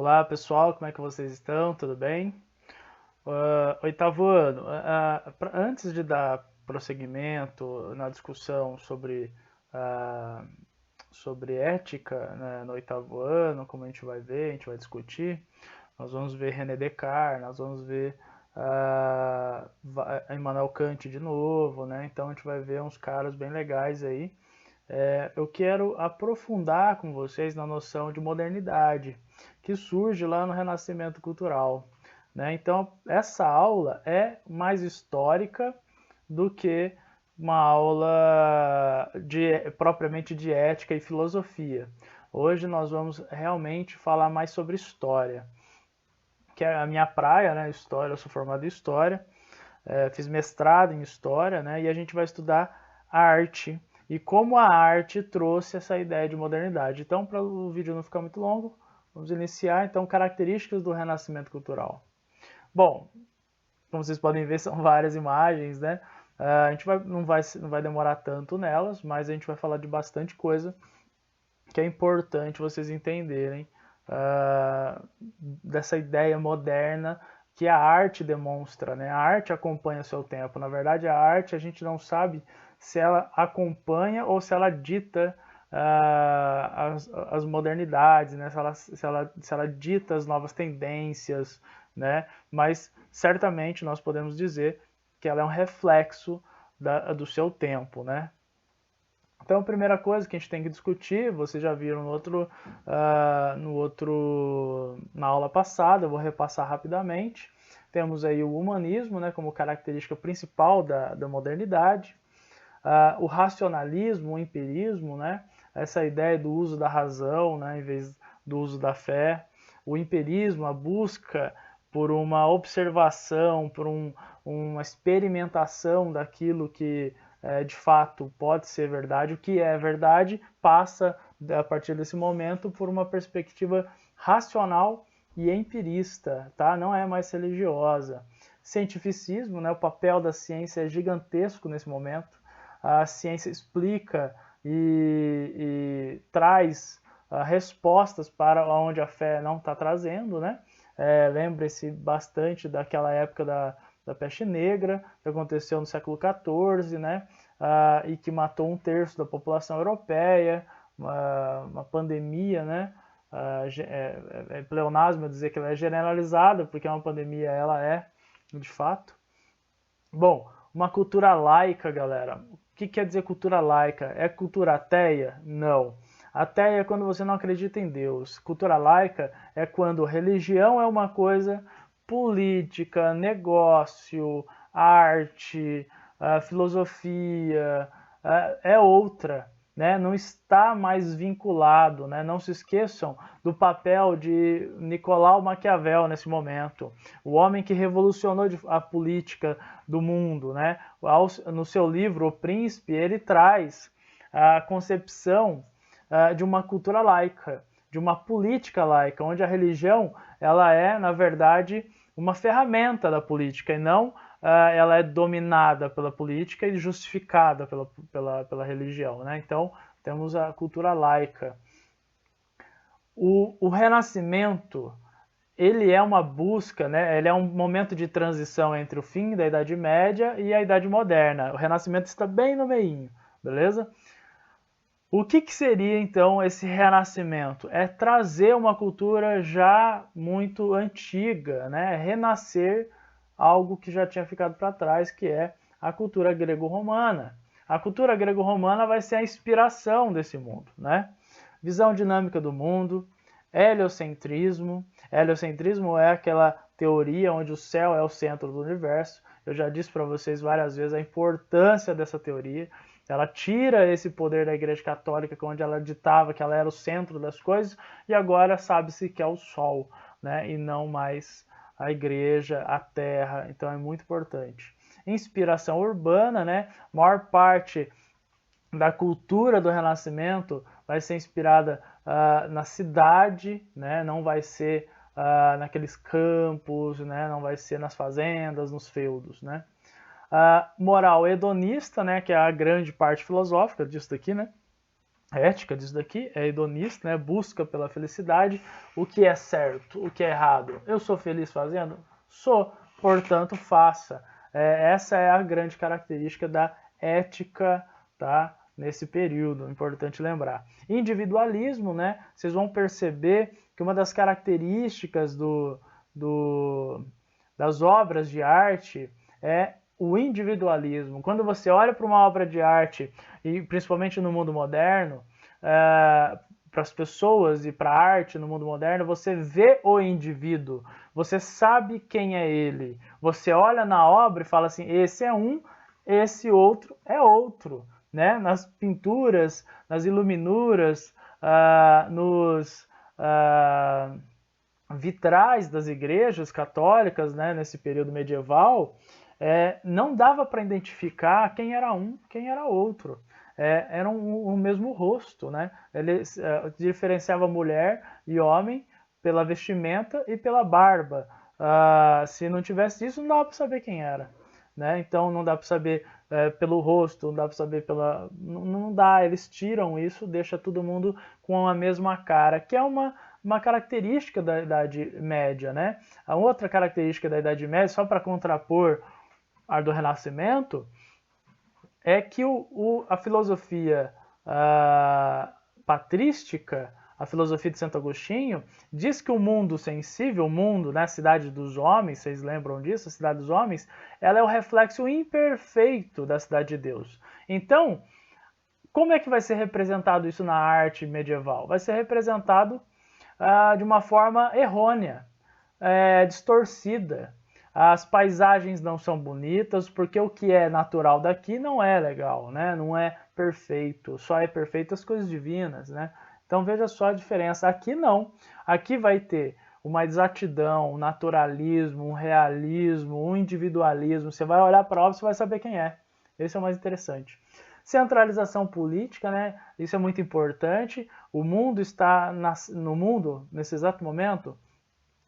Olá pessoal, como é que vocês estão? Tudo bem? Oitavo ano, antes de dar prosseguimento na discussão ah, sobre ética, né, no oitavo ano, como a gente vai ver, a gente vai discutir, nós vamos ver René Descartes, nós vamos ver Immanuel Kant de novo, né? Então a gente vai ver uns caras bem legais aí. Eu quero aprofundar com vocês na noção de modernidade, que surge lá no Renascimento Cultural. Né? Então, essa aula é mais histórica do que uma aula propriamente de ética e filosofia. Hoje nós vamos realmente falar mais sobre história, que é a minha praia, né? História, eu sou formado em história, fiz mestrado em história, né? E a gente vai estudar arte e como a arte trouxe essa ideia de modernidade. Então, para o vídeo não ficar muito longo, vamos iniciar. Então, características do Renascimento Cultural. Bom, como vocês podem ver, são várias imagens, né? A gente não vai demorar tanto nelas, mas a gente vai falar de bastante coisa que é importante vocês entenderem dessa ideia moderna que a arte demonstra, né? A arte acompanha o seu tempo. Na verdade, a arte a gente não sabe se ela acompanha ou se ela dita as modernidades, né? Se ela dita as novas tendências, né? Mas certamente nós podemos dizer que ela é um reflexo do seu tempo, né? Então, a primeira coisa que a gente tem que discutir, vocês já viram na aula passada, eu vou repassar rapidamente. Temos aí o humanismo, né, como característica principal da modernidade, o racionalismo, o empirismo, né, essa ideia do uso da razão, né, em vez do uso da fé, o empirismo, a busca por uma observação, por uma experimentação daquilo que de fato pode ser verdade. O que é verdade passa, a partir desse momento, por uma perspectiva racional e empirista, tá? Não é mais religiosa. Cientificismo, né? O papel da ciência é gigantesco nesse momento. A ciência explica e traz respostas para onde a fé não está trazendo, né? Lembre-se bastante daquela época da peste negra, que aconteceu no século XIV, né? E que matou 1/3 da população europeia, uma pandemia, né? É pleonasmo dizer que ela é generalizada, porque é uma pandemia, ela é, de fato. Bom, uma cultura laica, galera. O que quer dizer cultura laica? É cultura ateia? Não. Ateia é quando você não acredita em Deus. Cultura laica é quando religião é uma coisa, política, negócio, arte, filosofia é outra. Né? Não está mais vinculado. Né? Não se esqueçam do papel de Nicolau Maquiavel nesse momento. O homem que revolucionou a política do mundo. Né? No seu livro, O Príncipe, ele traz a concepção de uma cultura laica, de uma política laica, onde a religião ela é, na verdade, uma ferramenta da política e não ela é dominada pela política e justificada pela religião. Né? Então, temos a cultura laica. O Renascimento, ele é uma busca, né? Ele é um momento de transição entre o fim da Idade Média e a Idade Moderna. O Renascimento está bem no meio, beleza? O que seria então esse renascimento? É trazer uma cultura já muito antiga, né? Renascer algo que já tinha ficado para trás, que é a cultura grego-romana. A cultura grego-romana vai ser a inspiração desse mundo, né? Visão dinâmica do mundo, heliocentrismo. Heliocentrismo é aquela teoria onde o céu é o centro do universo. Eu já disse para vocês várias vezes a importância dessa teoria. Ela tira esse poder da Igreja Católica, onde ela ditava que ela era o centro das coisas, e agora sabe-se que é o Sol, né? E não mais a Igreja, a Terra. Então é muito importante. Inspiração urbana, né? A maior parte da cultura do Renascimento vai ser inspirada na cidade, né? Não vai ser naqueles campos, né? Não vai ser nas fazendas, nos feudos, né? Moral hedonista, né, que é a grande parte filosófica disso daqui, né? ética disso daqui, é hedonista, né? Busca pela felicidade, o que é certo, o que é errado. Eu sou feliz fazendo? Sou, portanto, faça. Essa é a grande característica da ética, tá? Nesse período, importante lembrar. Individualismo, né? Vocês vão perceber que uma das características das obras de arte é o individualismo. Quando você olha para uma obra de arte, e principalmente no mundo moderno, para as pessoas e para a arte no mundo moderno, você vê o indivíduo, você sabe quem é ele. Você olha na obra e fala assim, esse é um, esse outro é outro. Né? Nas pinturas, nas iluminuras, nos vitrais das igrejas católicas, né, nesse período medieval, não dava para identificar quem era um, quem era outro. Eram o mesmo rosto, né? Ele diferenciava mulher e homem pela vestimenta e pela barba. Se não tivesse isso, não dava para saber quem era. Né? Então não dá para saber pelo rosto, não dá para saber pela. Não dá, eles tiram isso, deixa todo mundo com a mesma cara, que é uma característica da Idade Média, né? A outra característica da Idade Média, só para contrapor a do Renascimento, é que a filosofia patrística, a filosofia de Santo Agostinho, diz que o mundo sensível, o mundo, né, a cidade dos homens, vocês lembram disso? A cidade dos homens, ela é o reflexo imperfeito da cidade de Deus. Então, como é que vai ser representado isso na arte medieval? Vai ser representado de uma forma errônea, distorcida. As paisagens não são bonitas, porque o que é natural daqui não é legal, né? Não é perfeito, só é perfeito as coisas divinas, né? Então veja só a diferença. Aqui não, aqui vai ter uma exatidão, um naturalismo, um realismo, um individualismo. Você vai olhar para a obra e você vai saber quem é. Esse é o mais interessante. Centralização política, né? Isso é muito importante. O mundo está no mundo, nesse exato momento,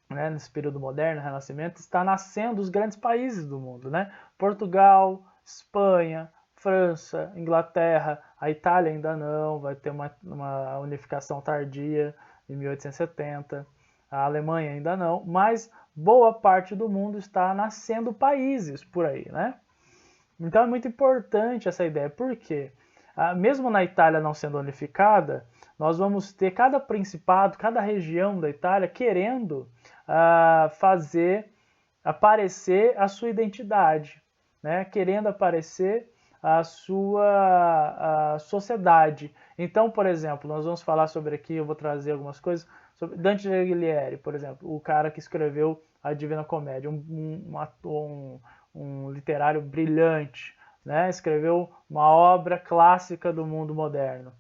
né, nesse período moderno, Renascimento, está nascendo os grandes países do mundo, né? Portugal, Espanha, França, Inglaterra, a Itália ainda não, vai ter uma unificação tardia em 1870, a Alemanha ainda não, mas boa parte do mundo está nascendo países por aí, né? Então é muito importante essa ideia, porque mesmo na Itália não sendo unificada, nós vamos ter cada principado, cada região da Itália querendo fazer aparecer a sua identidade, né? Querendo aparecer a sua sociedade. Então, por exemplo, nós vamos falar sobre aqui, eu vou trazer algumas coisas, sobre Dante Alighieri, por exemplo, o cara que escreveu a Divina Comédia, um literário brilhante, né? Escreveu uma obra clássica do mundo moderno.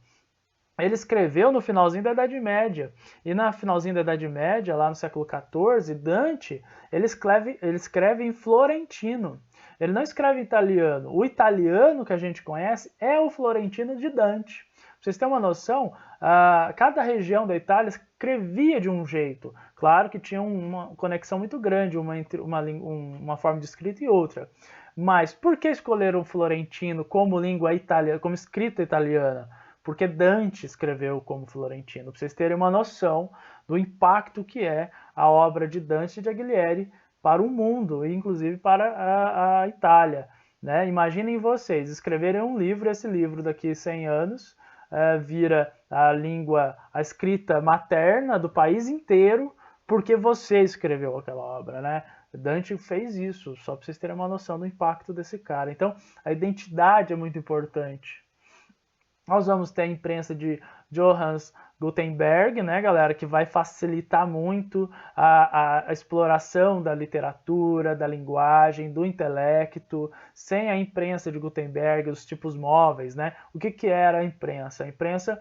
Ele escreveu no finalzinho da Idade Média. E na finalzinho da Idade Média, lá no século XIV, Dante, ele escreve em florentino. Ele não escreve em italiano. O italiano que a gente conhece é o florentino de Dante. Pra vocês terem uma noção, cada região da Itália escrevia de um jeito. Claro que tinha uma conexão muito grande entre uma forma de escrita e outra. Mas por que escolheram o florentino como língua italiana, como escrita italiana? Porque Dante escreveu como florentino, para vocês terem uma noção do impacto que é a obra de Dante e de Alighieri para o mundo, e inclusive para a Itália. Né? Imaginem vocês escreverem um livro, esse livro daqui a 100 anos vira a escrita materna do país inteiro, porque você escreveu aquela obra, né? Dante fez isso, só para vocês terem uma noção do impacto desse cara. Então, a identidade é muito importante. Nós vamos ter a imprensa de Johannes Gutenberg, né, galera, que vai facilitar muito a exploração da literatura, da linguagem, do intelecto. Sem a imprensa de Gutenberg, os tipos móveis, né? O que era a imprensa? A imprensa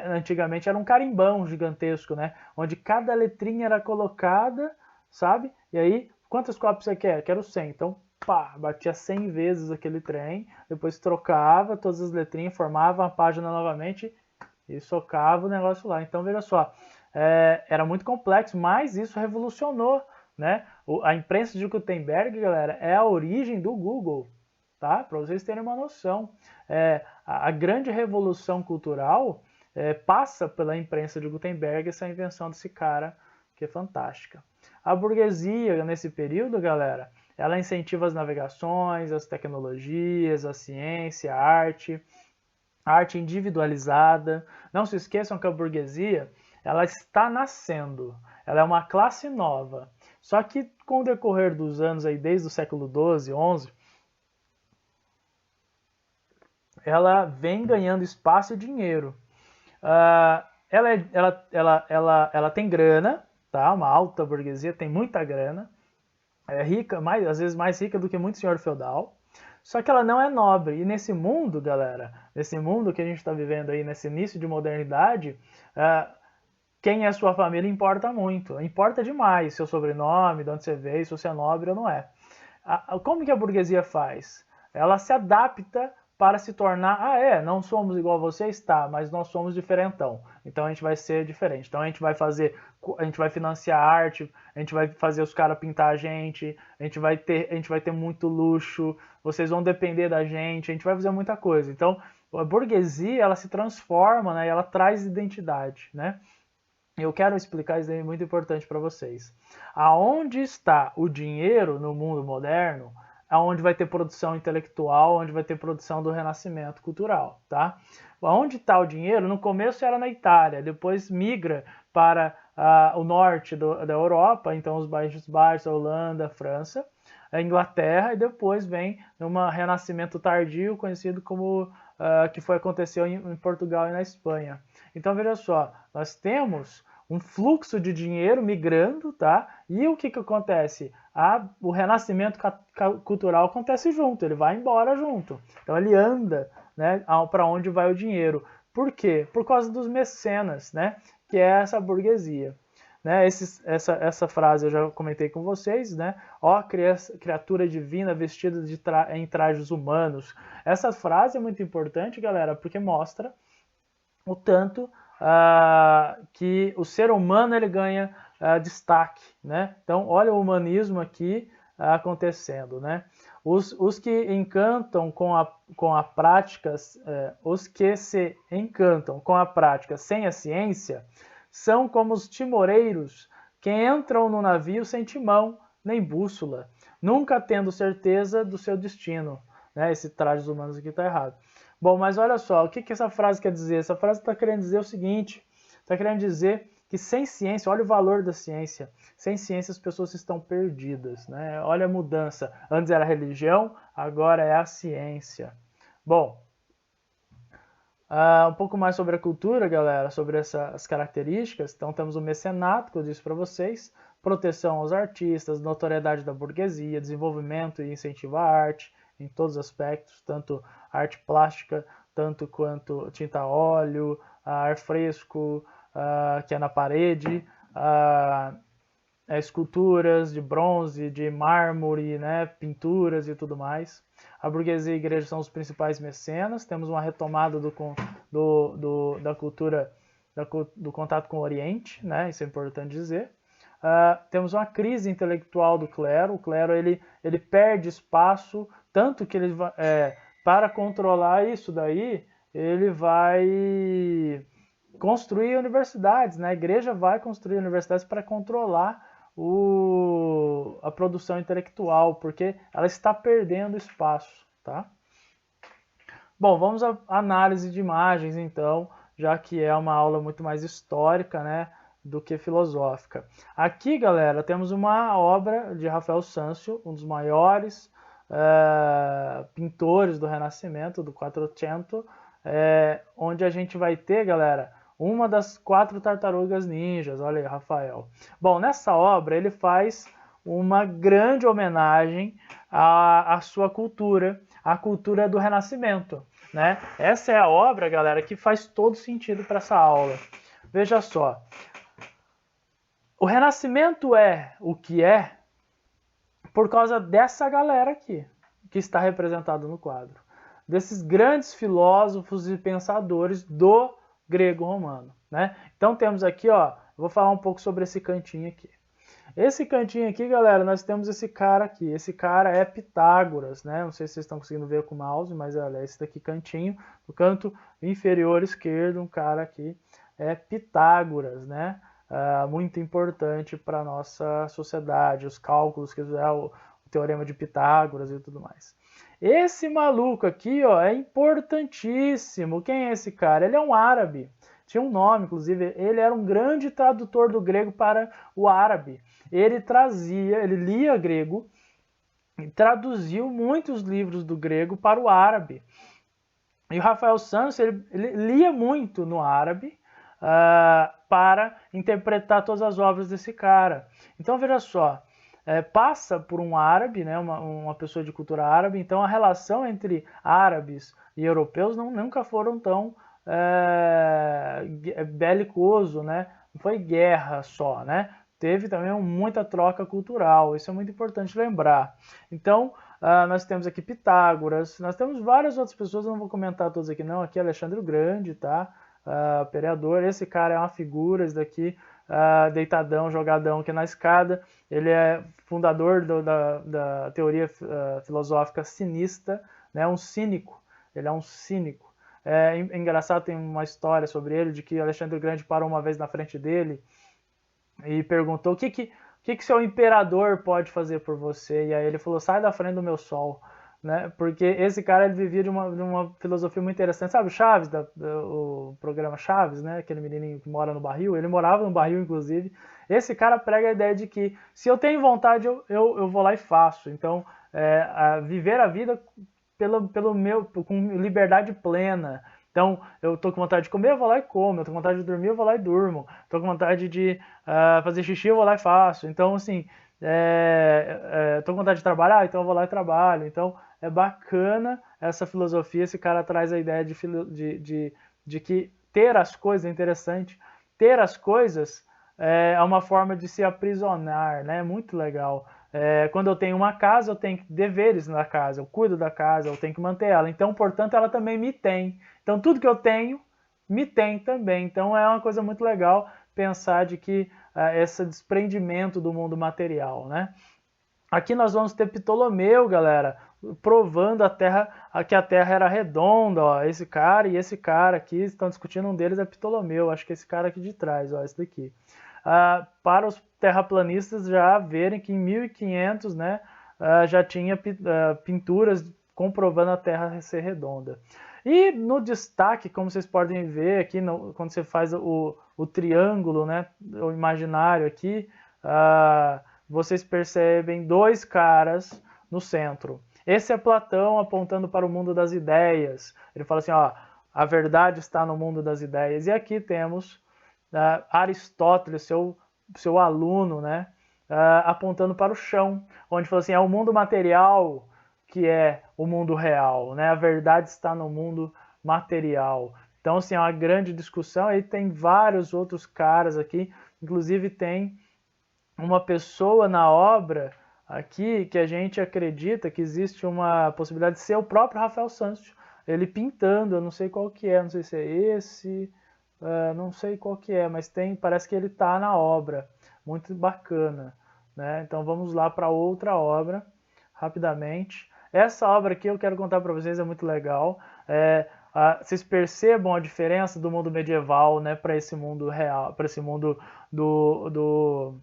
antigamente era um carimbão gigantesco, né? Onde cada letrinha era colocada, sabe? E aí, quantas cópias você quer? Quero 100. Então, pá, batia 100 vezes aquele trem, depois trocava todas as letrinhas, formava a página novamente e socava o negócio lá. Então, veja só, era muito complexo, mas isso revolucionou, né? A imprensa de Gutenberg, galera, é a origem do Google, tá? Para vocês terem uma noção. A grande revolução cultural passa pela imprensa de Gutenberg essa invenção desse cara, que é fantástica. A burguesia, nesse período, galera, ela incentiva as navegações, as tecnologias, a ciência, a arte individualizada. Não se esqueçam que a burguesia, ela está nascendo, ela é uma classe nova. Só que com o decorrer dos anos, aí, desde o século XII, XI, ela vem ganhando espaço e dinheiro. Ela tem grana, tá? Uma alta burguesia, tem muita grana, é rica, às vezes mais rica do que muito senhor feudal, só que ela não é nobre. E nesse mundo, galera, nesse mundo que a gente está vivendo aí, nesse início de modernidade, quem é sua família importa muito, importa demais seu sobrenome, de onde você veio, se você é nobre ou não é. Como que a burguesia faz? Ela se adapta para se tornar, não somos igual a vocês, tá, mas nós somos diferentão, então a gente vai ser diferente, então a gente vai financiar arte, a gente vai fazer os caras pintar a gente vai ter muito luxo, vocês vão depender da gente, a gente vai fazer muita coisa. Então a burguesia, ela se transforma, né, e ela traz identidade, né? Eu quero explicar isso aí, muito importante para vocês. Aonde está o dinheiro no mundo moderno, aonde vai ter produção intelectual, onde vai ter produção do renascimento cultural, tá? Onde está o dinheiro? No começo era na Itália, depois migra para o norte da Europa, então os Países Baixos, a Holanda, a França, a Inglaterra, e depois vem um renascimento tardio, conhecido como que aconteceu em Portugal e na Espanha. Então veja só, nós temos um fluxo de dinheiro migrando, tá? E o que acontece? O renascimento cultural acontece junto, ele vai embora junto. Então ele anda, né, para onde vai o dinheiro. Por quê? Por causa dos mecenas, né? Que é essa burguesia. Né? Essa frase eu já comentei com vocês, né? Ó, criatura divina vestida em trajes humanos. Essa frase é muito importante, galera, porque mostra o tanto que o ser humano ele ganha destaque, né? Então, olha o humanismo aqui acontecendo, né? Os que encantam com a prática, os que se encantam com a prática sem a ciência, são como os timoreiros que entram no navio sem timão nem bússola, nunca tendo certeza do seu destino. Né? Esse trajes humanos aqui está errado. Bom, mas olha só, o que essa frase quer dizer? Essa frase está querendo dizer o seguinte, está querendo dizer que sem ciência, olha o valor da ciência, sem ciência as pessoas estão perdidas. Né? Olha a mudança, antes era a religião, agora é a ciência. Bom, um pouco mais sobre a cultura, galera, sobre essas características. Então temos o mecenato, que eu disse para vocês, proteção aos artistas, notoriedade da burguesia, desenvolvimento e incentivo à arte, em todos os aspectos, tanto arte plástica, tanto quanto tinta a óleo, ar fresco, que é na parede, esculturas de bronze, de mármore, né, pinturas e tudo mais. A burguesia e a igreja são os principais mecenas. Temos uma retomada da cultura, do contato com o Oriente, né, isso é importante dizer. Temos uma crise intelectual do clero. O clero ele perde espaço, tanto que ele para controlar isso daí, ele vai construir universidades, né? A igreja vai construir universidades para controlar a produção intelectual, porque ela está perdendo espaço, tá? Bom, vamos à análise de imagens, então, já que é uma aula muito mais histórica, né, do que filosófica. Aqui, galera, temos uma obra de Rafael Sanzio, um dos maiores pintores do Renascimento, do Quattrocento, onde a gente vai ter, galera, uma das 4 tartarugas ninjas. Olha aí, Rafael. Bom, nessa obra ele faz uma grande homenagem à sua cultura, à cultura do Renascimento. Né? Essa é a obra, galera, que faz todo sentido para essa aula. Veja só. O Renascimento é o que é por causa dessa galera aqui, que está representada no quadro. Desses grandes filósofos e pensadores do grego-romano, né? Então temos aqui, ó, vou falar um pouco sobre esse cantinho aqui. Esse cantinho aqui, galera, nós temos esse cara aqui. Esse cara é Pitágoras, né? Não sei se vocês estão conseguindo ver com o mouse, mas olha, esse daqui cantinho, no canto inferior esquerdo, um cara aqui é Pitágoras, né? Muito importante para a nossa sociedade, os cálculos, que é o teorema de Pitágoras e tudo mais. Esse maluco aqui, ó, é importantíssimo. Quem é esse cara? Ele é um árabe. Tinha um nome, inclusive, ele era um grande tradutor do grego para o árabe. Ele lia grego e traduziu muitos livros do grego para o árabe. E o Rafael Santos, ele lia muito no árabe para interpretar todas as obras desse cara. Então, veja só, passa por um árabe, né, uma pessoa de cultura árabe, então a relação entre árabes e europeus nunca foram tão belicoso, né? Não foi guerra só, né? Teve também muita troca cultural, isso é muito importante lembrar. Então, nós temos aqui Pitágoras, nós temos várias outras pessoas, eu não vou comentar todos aqui não, aqui Alexandre o Grande, tá? Imperador, esse cara é uma figura, esse daqui, deitadão, jogadão aqui na escada, ele é fundador da teoria filosófica cinista, né? Um cínico, ele é um cínico. É engraçado, tem uma história sobre ele, de que Alexandre o Grande parou uma vez na frente dele e perguntou o que seu imperador pode fazer por você, e aí ele falou, sai da frente do meu sol, né? Porque esse cara, ele vivia de uma filosofia muito interessante, sabe o Chaves, o programa Chaves, né? Aquele menininho que mora no barril, ele morava no barril, inclusive. Esse cara prega a ideia de que se eu tenho vontade, eu vou lá e faço. Então, viver a vida com liberdade plena. Então, eu tô com vontade de comer, eu vou lá e como. Eu tô com vontade de dormir, eu vou lá e durmo. Tô com vontade de fazer xixi, eu vou lá e faço. Então, assim, tô com vontade de trabalhar, então eu vou lá e trabalho. Então, é bacana essa filosofia. Esse cara traz a ideia de que ter as coisas é interessante. Ter as coisas é uma forma de se aprisionar, né? Muito legal. Quando eu tenho uma casa, eu tenho deveres na casa, eu cuido da casa, eu tenho que manter ela. Então, portanto, ela também me tem. Então, tudo que eu tenho, me tem também. Então, é uma coisa muito legal pensar de que esse desprendimento do mundo material, né? Aqui nós vamos ter Ptolomeu, galera, provando que a Terra era redonda, ó. Esse cara e esse cara aqui estão discutindo, um deles é Ptolomeu, acho que esse cara aqui de trás, ó, esse daqui. Para os terraplanistas já verem que em 1500, né, já tinha pinturas comprovando a Terra ser redonda. E no destaque, como vocês podem ver aqui, quando você faz o triângulo, né, o imaginário aqui, vocês percebem dois caras no centro. Esse é Platão apontando para o mundo das ideias. Ele fala assim, ó, a verdade está no mundo das ideias. E aqui temos Aristóteles, seu aluno, né, apontando para o chão, onde fala assim, é o mundo material que é o mundo real, né? A verdade está no mundo material. Então, assim, é uma grande discussão. Aí tem vários outros caras aqui, inclusive tem uma pessoa na obra aqui que a gente acredita que existe uma possibilidade de ser o próprio Rafael Santos, ele pintando, eu não sei qual que é, não sei se é esse, não sei qual que é, mas parece que ele está na obra, muito bacana, né? Então vamos lá para outra obra, rapidamente. Essa obra aqui eu quero contar para vocês, é muito legal. Vocês percebam a diferença do mundo medieval, né, para esse mundo real, para esse mundo do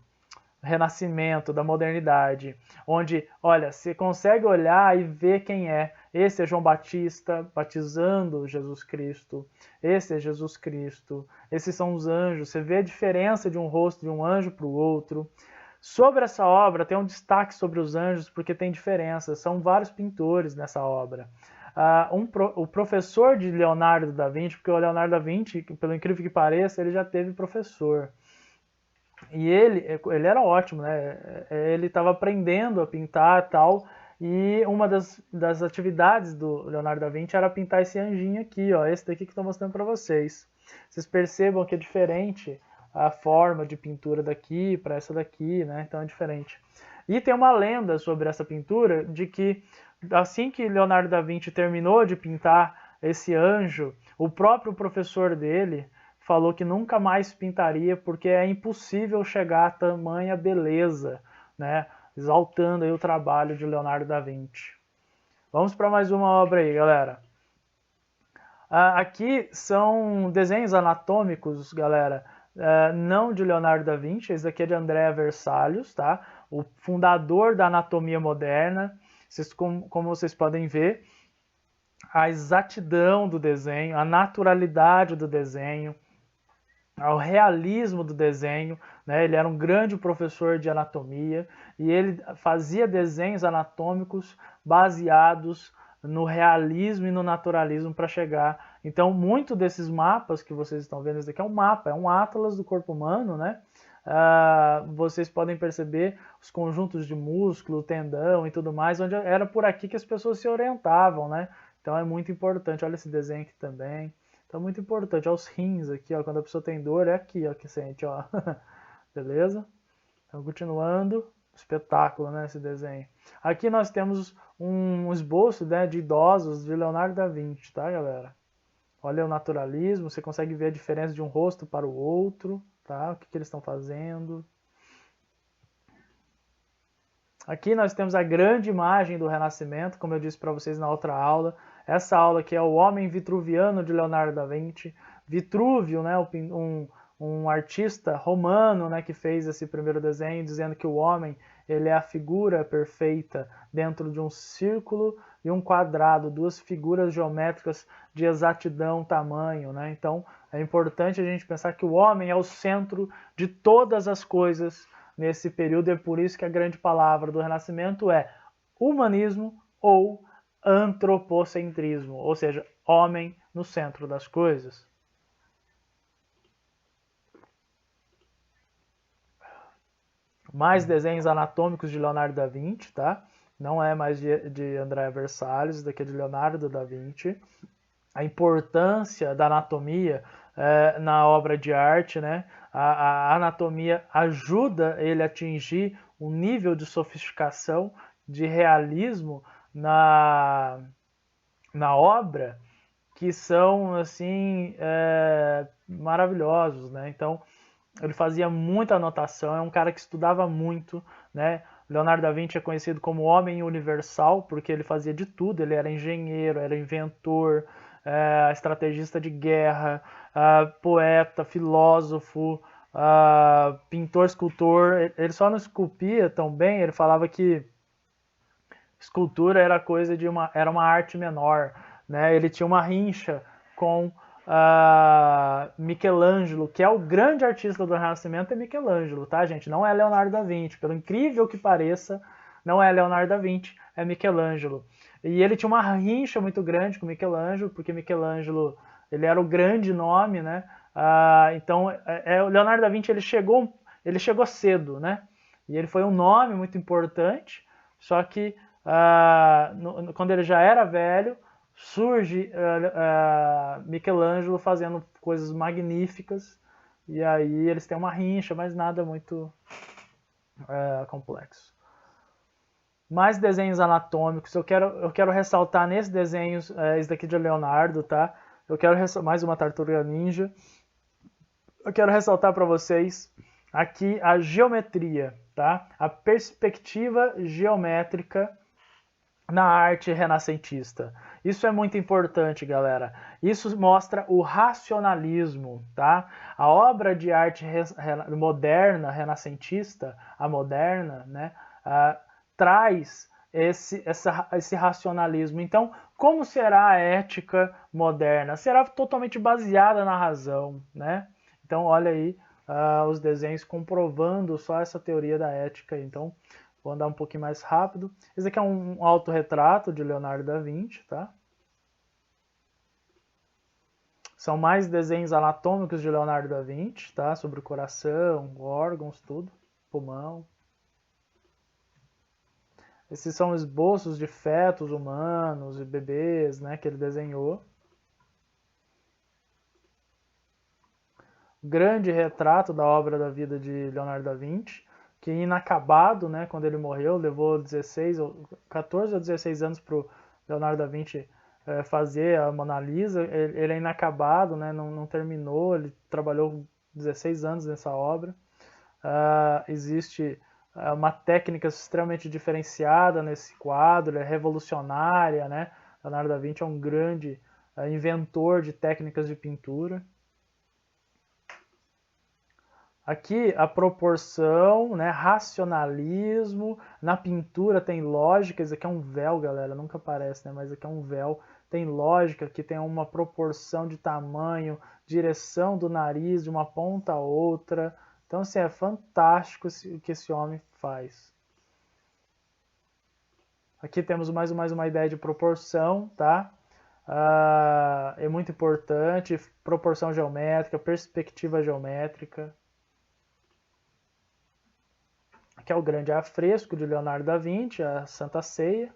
Renascimento, da modernidade, onde, olha, você consegue olhar e ver quem é. Esse é João Batista batizando Jesus Cristo. Esse é Jesus Cristo. Esses são os anjos. Você vê a diferença de um rosto de um anjo para o outro. Sobre essa obra, tem um destaque sobre os anjos, porque tem diferença. São vários pintores nessa obra. O professor de Leonardo da Vinci, porque o Leonardo da Vinci, pelo incrível que pareça, ele já teve professor. E ele era ótimo, né? Ele estava aprendendo a pintar e tal, e uma das atividades do Leonardo da Vinci era pintar esse anjinho aqui, ó, esse daqui que estou mostrando para vocês. Vocês percebam que é diferente a forma de pintura daqui para essa daqui, né? Então é diferente. E tem uma lenda sobre essa pintura de que assim que Leonardo da Vinci terminou de pintar esse anjo, o próprio professor dele falou que nunca mais pintaria porque é impossível chegar a tamanha beleza, né? Exaltando aí o trabalho de Leonardo da Vinci. Vamos para mais uma obra aí, galera. Aqui são desenhos anatômicos, galera, não de Leonardo da Vinci, esse aqui é de Andrea Vesalius, tá? O fundador da anatomia moderna. Como vocês podem ver, a exatidão do desenho, a naturalidade do desenho, o realismo do desenho, né? Ele era um grande professor de anatomia e ele fazia desenhos anatômicos baseados no realismo e no naturalismo para chegar. Então, muito desses mapas que vocês estão vendo, esse daqui é um mapa, é um atlas do corpo humano, né? Vocês podem perceber os conjuntos de músculo, tendão e tudo mais, onde era por aqui que as pessoas se orientavam, né? Então é muito importante. Olha esse desenho aqui também. Então é muito importante. Olha os rins aqui, ó. Quando a pessoa tem dor, é aqui, ó, que sente, ó. Beleza? Então, continuando. Espetáculo, né, esse desenho. Aqui nós temos um esboço, né, de idosos de Leonardo da Vinci, tá, galera? Olha o naturalismo, você consegue ver a diferença de um rosto para o outro, tá? O que eles estão fazendo. Aqui nós temos a grande imagem do Renascimento, como eu disse para vocês na outra aula. Essa aula aqui é o Homem Vitruviano de Leonardo da Vinci. Vitrúvio, né, um artista romano, né, que fez esse primeiro desenho, dizendo que o homem ele é a figura perfeita dentro de um círculo e um quadrado, duas figuras geométricas de exatidão, tamanho, né? Então é importante a gente pensar que o homem é o centro de todas as coisas nesse período, e é por isso que a grande palavra do Renascimento é humanismo ou antropocentrismo, ou seja, homem no centro das coisas. Mais desenhos anatômicos de Leonardo da Vinci, tá? Não é mais de Andrea Vesalius, isso daqui é de Leonardo da Vinci. A importância da anatomia na obra de arte, né? A anatomia ajuda ele a atingir um nível de sofisticação, de realismo na obra que são assim maravilhosos, né? Então ele fazia muita anotação, é um cara que estudava muito, né? Leonardo da Vinci é conhecido como homem universal porque ele fazia de tudo, ele era engenheiro, era inventor, estrategista de guerra, poeta, filósofo, pintor, escultor. Ele só não esculpia tão bem, ele falava que escultura era coisa de era uma arte menor, né? Ele tinha uma rincha com Michelangelo, que é o grande artista do Renascimento, é Michelangelo, tá, gente? Não é Leonardo da Vinci, pelo incrível que pareça, não é Leonardo da Vinci, é Michelangelo. E ele tinha uma rincha muito grande com Michelangelo, porque Michelangelo ele era o grande nome, né? Então, o Leonardo da Vinci ele chegou cedo, né? E ele foi um nome muito importante, só que quando ele já era velho, surge Michelangelo fazendo coisas magníficas, e aí eles têm uma rincha, mas nada muito complexo. Mais desenhos anatômicos, eu quero ressaltar nesses desenhos, esse daqui de Leonardo, tá? Eu quero mais uma tartaruga ninja. Eu quero ressaltar para vocês aqui a geometria, tá? A perspectiva geométrica na arte renascentista. Isso é muito importante, galera. Isso mostra o racionalismo, tá? A obra de arte moderna, renascentista, a moderna, né, traz esse racionalismo. Então, como será a ética moderna? Será totalmente baseada na razão, né? Então, olha aí os desenhos comprovando só essa teoria da ética. Então, vou andar um pouquinho mais rápido. Esse aqui é um autorretrato de Leonardo da Vinci, tá? São mais desenhos anatômicos de Leonardo da Vinci, tá? Sobre o coração, órgãos, tudo, pulmão. Esses são esboços de fetos humanos e bebês, né, que ele desenhou. Grande retrato da obra da vida de Leonardo da Vinci, que inacabado, né, quando ele morreu, levou 14 ou 16 anos para o Leonardo da Vinci fazer a Mona Lisa, ele é inacabado, né? Não terminou, ele trabalhou 16 anos nessa obra. Existe uma técnica extremamente diferenciada nesse quadro, é revolucionária, né? Leonardo da Vinci é um grande inventor de técnicas de pintura. Aqui a proporção, né, racionalismo, na pintura tem lógica, isso aqui é um véu, galera, nunca aparece, né, mas aqui é um véu, tem lógica, que tem uma proporção de tamanho, direção do nariz de uma ponta a outra, então assim, é fantástico o que esse homem faz. Aqui temos mais uma ideia de proporção, tá? É muito importante, proporção geométrica, perspectiva geométrica. Aqui é o grande afresco de Leonardo da Vinci, a Santa Ceia,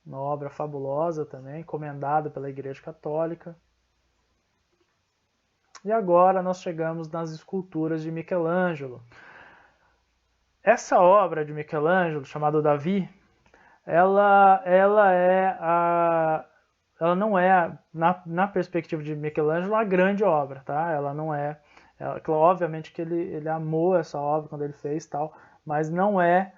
uma obra fabulosa também, encomendada pela Igreja Católica. E agora nós chegamos nas esculturas de Michelangelo. Essa obra de Michelangelo, chamada Davi, ela não é, na perspectiva de Michelangelo, uma grande obra, tá? Ela não é. Obviamente que ele amou essa obra quando ele fez tal, mas não é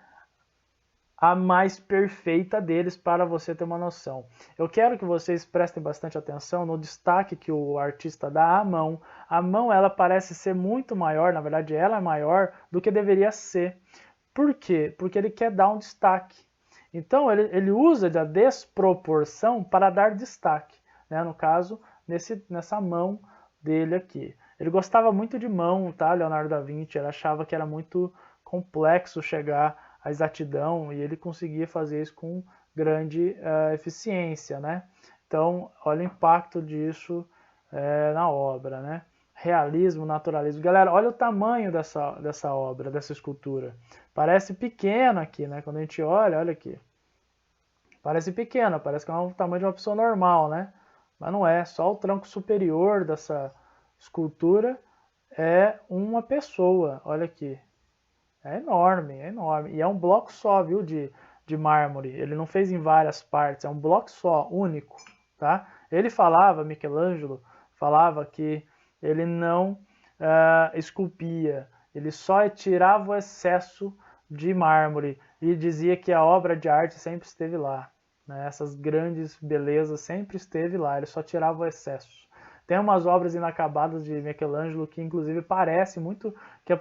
a mais perfeita deles, para você ter uma noção. Eu quero que vocês prestem bastante atenção no destaque que o artista dá à mão. A mão, ela parece ser muito maior, na verdade ela é maior do que deveria ser. Por quê? Porque ele quer dar um destaque. Então ele usa da desproporção para dar destaque, né? No caso, nessa mão dele aqui. Ele gostava muito de mão, tá? Leonardo da Vinci, ele achava que era muito complexo chegar à exatidão e ele conseguia fazer isso com grande eficiência, né? Então, olha o impacto disso na obra, né? Realismo, naturalismo. Galera, olha o tamanho dessa obra, dessa escultura. Parece pequeno aqui, né? Quando a gente olha aqui. Parece pequeno, parece que é o tamanho de uma pessoa normal, né? Mas não é, só o tronco superior dessa escultura é uma pessoa, olha aqui. É enorme, é enorme. E é um bloco só, viu, de mármore. Ele não fez em várias partes, é um bloco só, único, tá? Ele falava, Michelangelo, falava que ele não esculpia, ele só tirava o excesso de mármore e dizia que a obra de arte sempre esteve lá, né? Essas grandes belezas sempre esteve lá, ele só tirava o excesso. Tem umas obras inacabadas de Michelangelo que inclusive parece muito que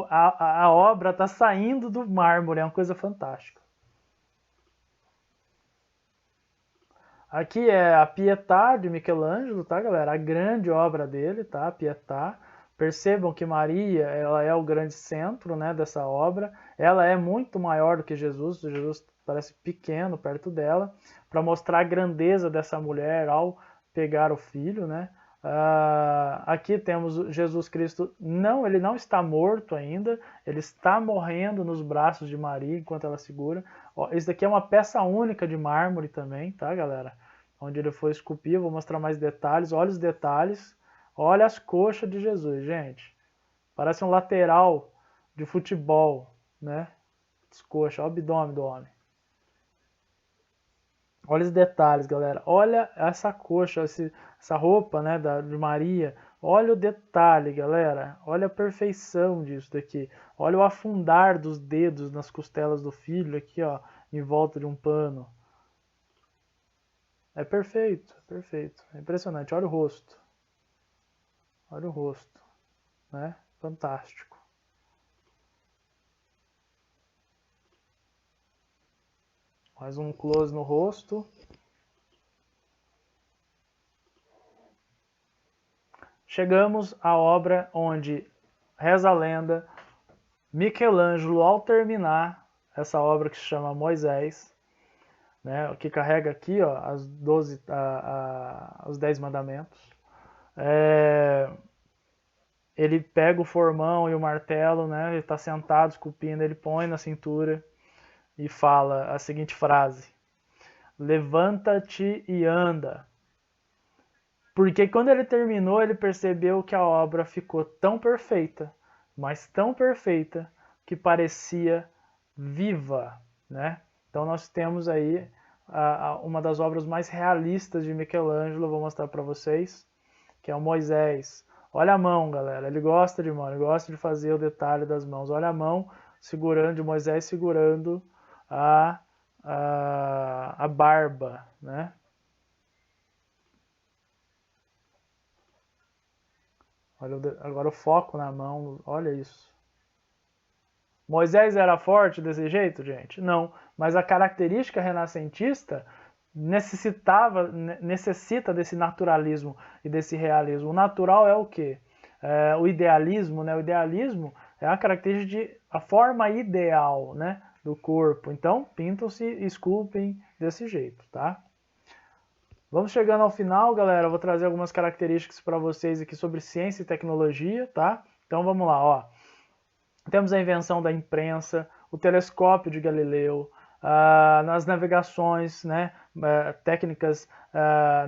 a obra está saindo do mármore, é uma coisa fantástica. Aqui é a Pietà de Michelangelo, tá, galera? A grande obra dele, tá? A Pietà. Percebam que Maria, ela é o grande centro, né, dessa obra. Ela é muito maior do que Jesus. Jesus parece pequeno perto dela, para mostrar a grandeza dessa mulher ao pegar o filho, né? Aqui temos Jesus Cristo, ele não está morto ainda, ele está morrendo nos braços de Maria enquanto ela segura. Ó, esse daqui é uma peça única de mármore também, tá, galera? Onde ele foi esculpido, vou mostrar mais detalhes. Olha os detalhes, olha as coxas de Jesus, gente. Parece um lateral de futebol, né? As coxas, olha o abdômen do homem. Olha os detalhes, galera. Olha essa coxa, essa roupa, né, de Maria. Olha o detalhe, galera. Olha a perfeição disso daqui. Olha o afundar dos dedos nas costelas do filho aqui, ó, em volta de um pano. É perfeito, é perfeito. É impressionante. Olha o rosto. Olha o rosto, né? Fantástico. Mais um close no rosto. Chegamos à obra onde, reza a lenda, Michelangelo, ao terminar essa obra que se chama Moisés, né, que carrega aqui ó, os 10 mandamentos, ele pega o formão e o martelo, né, ele está sentado esculpindo, ele põe na cintura e fala a seguinte frase: levanta-te e anda. Porque quando ele terminou, ele percebeu que a obra ficou tão perfeita, mas tão perfeita, que parecia viva, né? Então nós temos aí uma das obras mais realistas de Michelangelo, vou mostrar para vocês, que é o Moisés. Olha a mão, galera, ele gosta de mão, ele gosta de fazer o detalhe das mãos. Olha a mão segurando, de Moisés segurando a barba, né? Olha agora o foco na mão, olha isso. Moisés era forte desse jeito, gente? Não, mas a característica renascentista necessita desse naturalismo e desse realismo. O natural é o quê? O idealismo, né? O idealismo é a característica a forma ideal, né, do corpo. Então, pintam-se e esculpem desse jeito, tá? Vamos chegando ao final, galera. Eu vou trazer algumas características para vocês aqui sobre ciência e tecnologia, tá? Então, vamos lá, ó. Temos a invenção da imprensa, o telescópio de Galileu, nas navegações, né, técnicas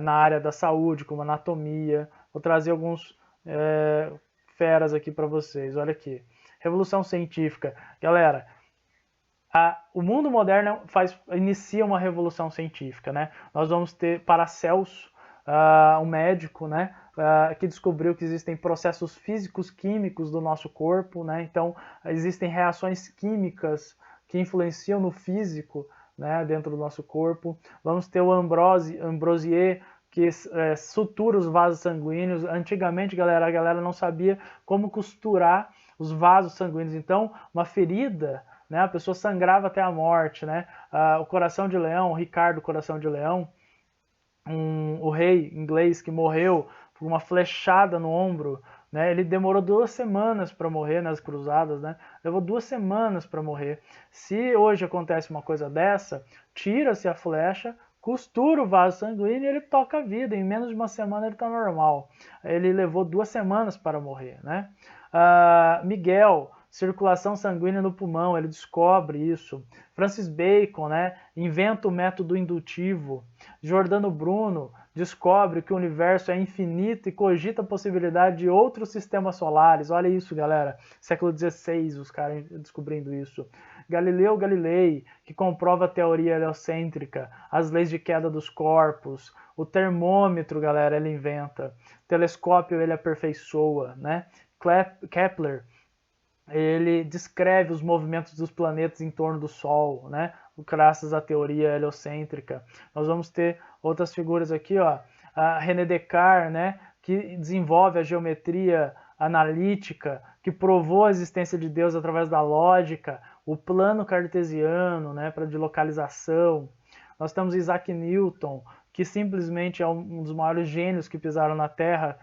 na área da saúde, como anatomia. Vou trazer alguns feras aqui para vocês. Olha aqui. Revolução científica. Galera, o mundo moderno inicia uma revolução científica, né? Nós vamos ter Paracelso, um médico, né, que descobriu que existem processos físicos químicos do nosso corpo, né? Então existem reações químicas que influenciam no físico, né, dentro do nosso corpo. Vamos ter o Ambrosier, que sutura os vasos sanguíneos. Antigamente, galera, a galera não sabia como costurar os vasos sanguíneos. Então, uma ferida, né, a pessoa sangrava até a morte, né? O Coração de Leão, o Ricardo Coração de Leão, o rei inglês que morreu por uma flechada no ombro, né? Ele demorou 2 semanas para morrer nas cruzadas, né? Levou 2 semanas para morrer. Se hoje acontece uma coisa dessa, tira-se a flecha, costura o vaso sanguíneo e ele toca a vida. Em menos de uma semana ele está normal. Ele levou 2 semanas para morrer, né? Miguel, circulação sanguínea no pulmão, ele descobre isso. Francis Bacon, né, inventa o método indutivo. Giordano Bruno descobre que o universo é infinito e cogita a possibilidade de outros sistemas solares. Olha isso, galera. Século XVI, os caras descobrindo isso. Galileu Galilei, que comprova a teoria heliocêntrica, as leis de queda dos corpos. O termômetro, galera, ele inventa. O telescópio, ele aperfeiçoa, né? Kepler, ele descreve os movimentos dos planetas em torno do Sol, né? Graças à teoria heliocêntrica. Nós vamos ter outras figuras aqui, ó. A René Descartes, né? Que desenvolve a geometria analítica, que provou a existência de Deus através da lógica, o plano cartesiano, né? De localização. Nós temos Isaac Newton, que simplesmente é um dos maiores gênios que pisaram na Terra,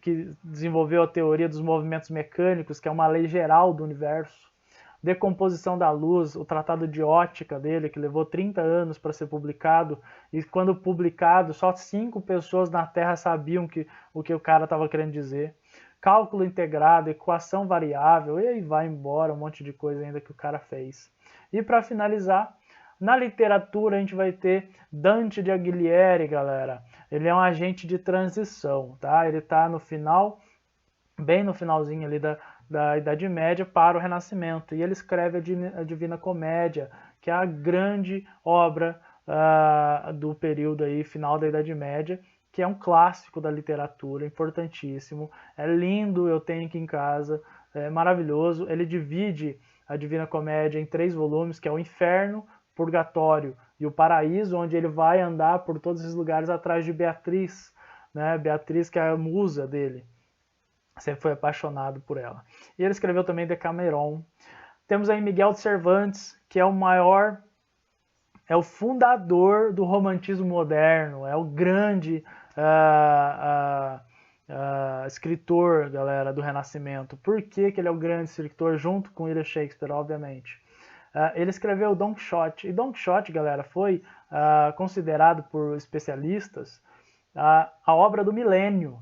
que desenvolveu a teoria dos movimentos mecânicos, que é uma lei geral do universo. Decomposição da luz, o tratado de ótica dele, que levou 30 anos para ser publicado, e quando publicado, só 5 pessoas na Terra sabiam o que o cara estava querendo dizer. Cálculo integrado, equação variável, e aí vai embora um monte de coisa ainda que o cara fez. E para finalizar, na literatura a gente vai ter Dante de Alighieri, galera. Ele é um agente de transição, tá? Ele está no final, bem no finalzinho ali da Idade Média para o Renascimento. E ele escreve a Divina Comédia, que é a grande obra do período aí, final da Idade Média, que é um clássico da literatura, importantíssimo. É lindo, eu tenho aqui em casa, é maravilhoso. Ele divide a Divina Comédia em 3 volumes, que é o Inferno, Purgatório e o Paraíso, onde ele vai andar por todos esses lugares atrás de Beatriz, né? Beatriz, que é a musa dele. Sempre foi apaixonado por ela. E ele escreveu também Decameron. Temos aí Miguel de Cervantes, que é o maior, é o fundador do romantismo moderno, é o grande escritor, galera, do Renascimento. Por que ele é o grande escritor, junto com William Shakespeare, obviamente? Ele escreveu Don Quixote, e Don Quixote, galera, foi considerado por especialistas a obra do milênio.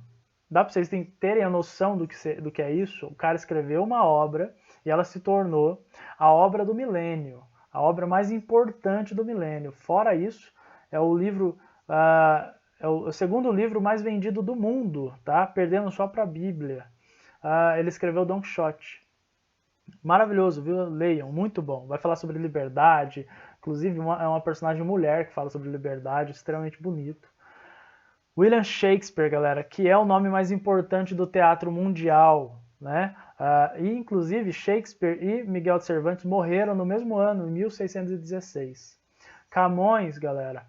Dá para vocês terem a noção do que é isso? O cara escreveu uma obra e ela se tornou a obra do milênio, a obra mais importante do milênio. Fora isso, é o livro, é o segundo livro mais vendido do mundo, tá? Perdendo só para a Bíblia. Ele escreveu Don Quixote. Maravilhoso, viu? Leiam, muito bom. Vai falar sobre liberdade, inclusive é uma personagem mulher que fala sobre liberdade, extremamente bonito. William Shakespeare, galera, que é o nome mais importante do teatro mundial, né? E inclusive Shakespeare e Miguel de Cervantes morreram no mesmo ano, em 1616. Camões, galera,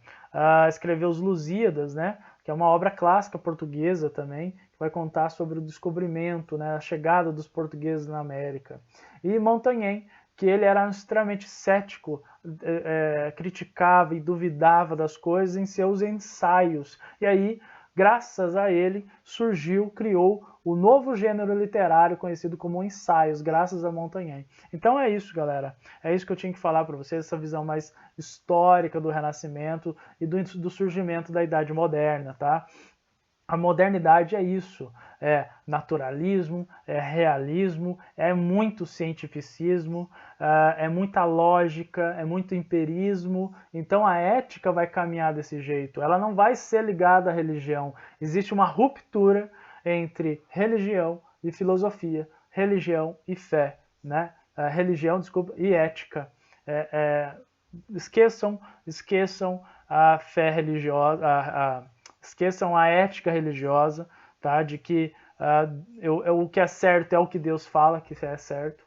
escreveu os Lusíadas, né? Que é uma obra clássica portuguesa também, que vai contar sobre o descobrimento, né? A chegada dos portugueses na América. E Montaigne, que ele era extremamente cético, criticava e duvidava das coisas em seus ensaios. E aí, graças a ele, criou o novo gênero literário conhecido como ensaios, graças a Montaigne. Então é isso, galera. É isso que eu tinha que falar para vocês, essa visão mais histórica do Renascimento e do surgimento da Idade Moderna, tá? A modernidade é isso, é naturalismo, é realismo, é muito cientificismo, é muita lógica, é muito empirismo. Então a ética vai caminhar desse jeito, ela não vai ser ligada à religião. Existe uma ruptura entre religião e filosofia, religião e fé, né? Religião, desculpa, e ética. Esqueçam a fé religiosa, esqueçam a ética religiosa, tá? De que o que é certo é o que Deus fala que é certo,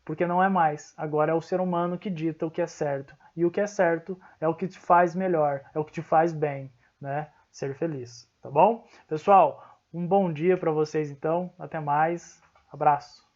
porque não é mais. Agora é o ser humano que dita o que é certo. E o que é certo é o que te faz melhor, é o que te faz bem, né? Ser feliz, tá bom? Pessoal, um bom dia para vocês então. Até mais. Abraço.